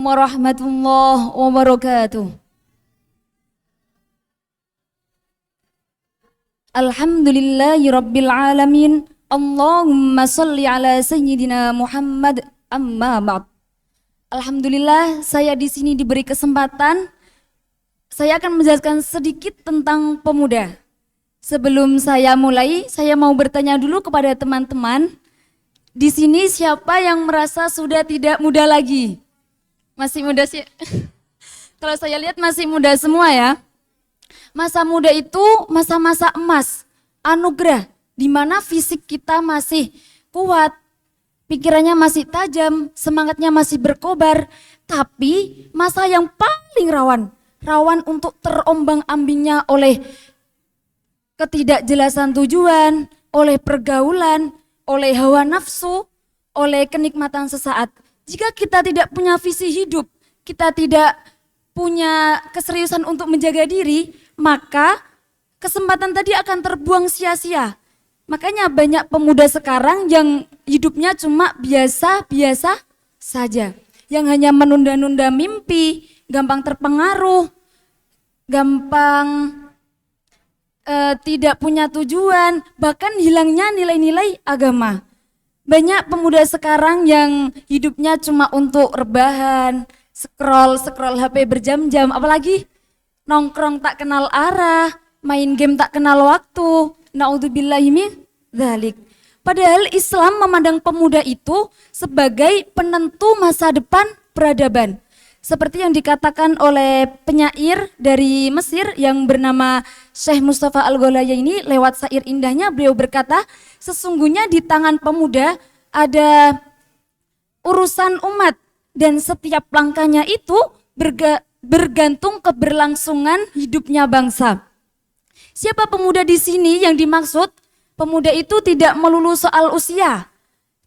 Warahmatullahi wabarakatuh. Alhamdulillahirabbil alamin. Allahumma shalli ala sayyidina Muhammad amma ba'd. Alhamdulillah saya di sini diberi kesempatan. Saya akan menjelaskan sedikit tentang pemuda. Sebelum saya mulai, saya mau bertanya dulu kepada teman-teman. Di sini siapa yang merasa sudah tidak muda lagi? Masih muda sih. Kalau saya lihat masih muda semua ya. Masa muda itu masa-masa emas, anugerah, di mana fisik kita masih kuat, pikirannya masih tajam, semangatnya masih berkobar, tapi masa yang paling rawan untuk terombang-ambingnya oleh ketidakjelasan tujuan, oleh pergaulan, oleh hawa nafsu, oleh kenikmatan sesaat. Jika kita tidak punya visi hidup, kita tidak punya keseriusan untuk menjaga diri, maka kesempatan tadi akan terbuang sia-sia. Makanya banyak pemuda sekarang yang hidupnya cuma biasa-biasa saja. Yang hanya menunda-nunda mimpi, gampang terpengaruh, gampang tidak punya tujuan, bahkan hilangnya nilai-nilai agama. Banyak pemuda sekarang yang hidupnya cuma untuk rebahan, scroll HP berjam-jam, apalagi nongkrong tak kenal arah, main game tak kenal waktu. Naudzubillahi min dzalik. Padahal Islam memandang pemuda itu sebagai penentu masa depan peradaban. Seperti yang dikatakan oleh penyair dari Mesir yang bernama Syekh Mustafa Al-Ghalaya lewat syair indahnya, beliau berkata, sesungguhnya di tangan pemuda ada urusan umat dan setiap langkahnya itu bergantung keberlangsungan hidupnya bangsa. Siapa pemuda di sini yang dimaksud? Pemuda itu tidak melulu soal usia,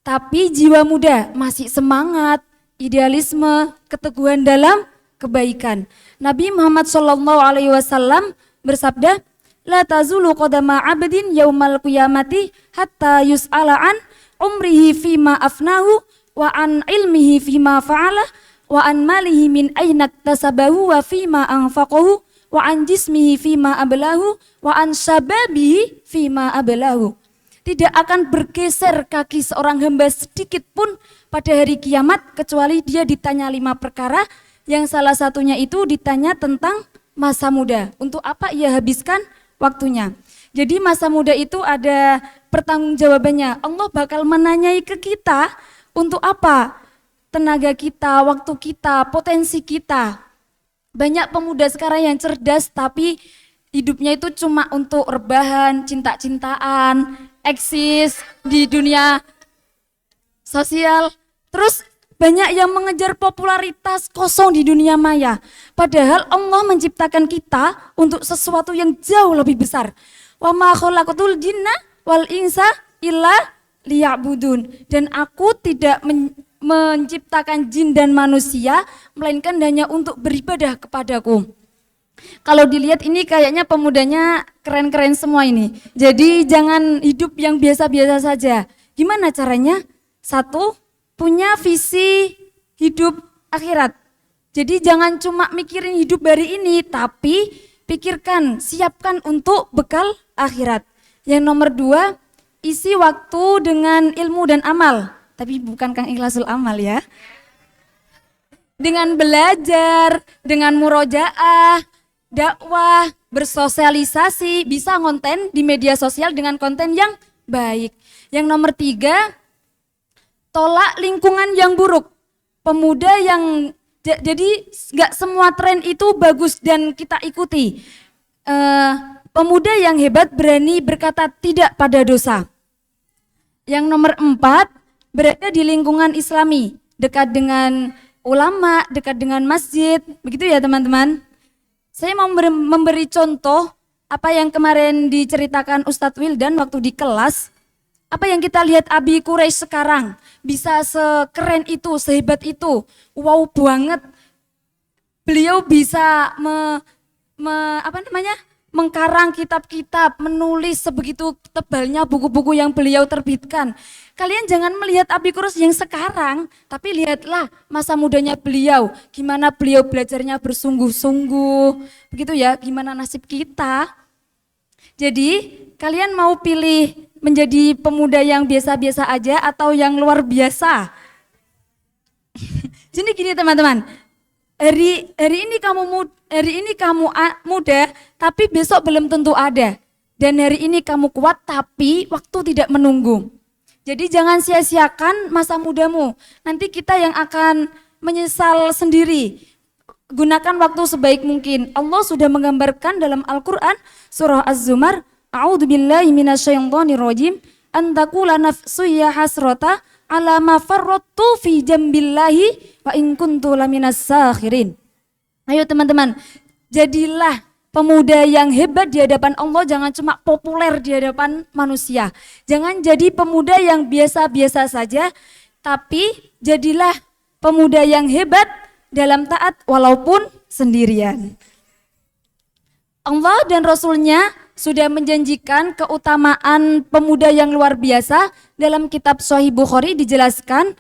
tapi jiwa muda, masih semangat, idealisme, keteguhan dalam kebaikan. Nabi Muhammad SAW bersabda, la tazulu qadama abdin yaumal qiyamati hatta yus'ala an umrihi fima afnahu wa an ilmihi fima fa'ala wa an malihi min aina iktasabahu wa fima anfaqahu wa an jismihi fima ablahu wa an syababihi fima ablahu. Tidak akan bergeser kaki seorang hamba sedikit pun pada hari kiamat kecuali dia ditanya 5 perkara, yang salah satunya itu ditanya tentang masa muda. Untuk apa ia habiskan waktunya. Jadi masa muda itu ada pertanggungjawabannya. Allah bakal menanyai ke kita untuk apa? Tenaga kita, waktu kita, potensi kita. Banyak pemuda sekarang yang cerdas tapi hidupnya itu cuma untuk rebahan, cinta-cintaan, eksis di dunia sosial. Terus banyak yang mengejar popularitas kosong di dunia maya. Padahal Allah menciptakan kita untuk sesuatu yang jauh lebih besar. Wa ma khalaqatul jinna wal insa illa liya'budun. Dan aku tidak menciptakan jin dan manusia melainkan hanya untuk beribadah kepadaku. Kalau dilihat ini kayaknya pemudanya keren-keren semua ini. Jadi jangan hidup yang biasa-biasa saja. Gimana caranya? 1, punya visi hidup akhirat. Jadi jangan cuma mikirin hidup hari ini, tapi pikirkan, siapkan untuk bekal akhirat. Yang nomor 2, isi waktu dengan ilmu dan amal. Tapi bukan Kang Ikhlasul Amal ya. Dengan belajar, dengan murojaah, dakwah, bersosialisasi, bisa konten di media sosial dengan konten yang baik. Yang nomor 3, tolak lingkungan yang buruk. Pemuda yang, jadi gak semua tren itu bagus dan kita ikuti. Pemuda yang hebat berani berkata tidak pada dosa. Yang nomor 4, berada di lingkungan islami, dekat dengan ulama, dekat dengan masjid, begitu ya teman-teman. Saya mau memberi contoh apa yang kemarin diceritakan Ustadz Wildan waktu di kelas. Apa yang kita lihat Abi Quraisy sekarang, bisa sekeren itu, sehebat itu, wow banget. Beliau bisa mengkarang kitab-kitab, menulis sebegitu tebalnya buku-buku yang beliau terbitkan. Kalian jangan melihat Apikurus yang sekarang, tapi lihatlah masa mudanya beliau, gimana beliau belajarnya bersungguh-sungguh, begitu ya, gimana nasib kita. Jadi kalian mau pilih menjadi pemuda yang biasa-biasa aja atau yang luar biasa? Jadi gini teman-teman, hari ini kamu muda, tapi besok belum tentu ada. Dan hari ini kamu kuat, tapi waktu tidak menunggu. Jadi jangan sia-siakan masa mudamu. Nanti kita yang akan menyesal sendiri. Gunakan waktu sebaik mungkin. Allah sudah menggambarkan dalam Al-Quran surah Az-Zumar, A'udzubillahi minasyaitonirrajim, an taqula nafsu ya hasrata ala ma farrattu fi jambillahi wa in kuntu laminas sakhirin. Ayo teman-teman, jadilah pemuda yang hebat di hadapan Allah, jangan cuma populer di hadapan manusia. Jangan jadi pemuda yang biasa-biasa saja, tapi jadilah pemuda yang hebat dalam taat walaupun sendirian. Allah dan Rasulnya sudah menjanjikan keutamaan pemuda yang luar biasa. Dalam kitab Sahih Bukhari dijelaskan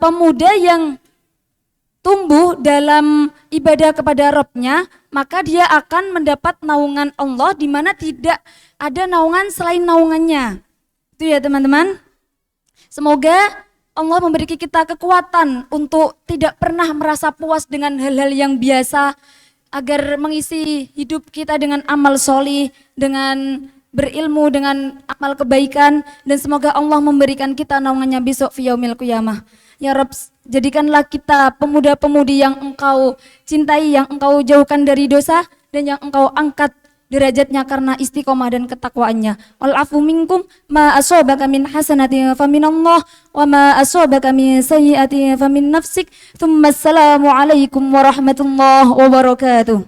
pemuda yang tumbuh dalam ibadah kepada Rabb-nya, maka dia akan mendapat naungan Allah di mana tidak ada naungan selain naungannya. Itu ya teman-teman. Semoga Allah memberi kita kekuatan untuk tidak pernah merasa puas dengan hal-hal yang biasa, agar mengisi hidup kita dengan amal solih, dengan berilmu, dengan amal kebaikan, dan semoga Allah memberikan kita naungannya besok fi yaumil qiyamah. Ya Rabb, jadikanlah kita pemuda-pemudi yang Engkau cintai, yang Engkau jauhkan dari dosa, dan yang Engkau angkat derajatnya karena istiqomah dan ketakwaannya. Wal afu minkum ma asabaka min hasanatin faminallah wa ma asabaka min sayyi'atin famin nafsik. Tsumma assalamu alaikum warahmatullahi wabarakatuh.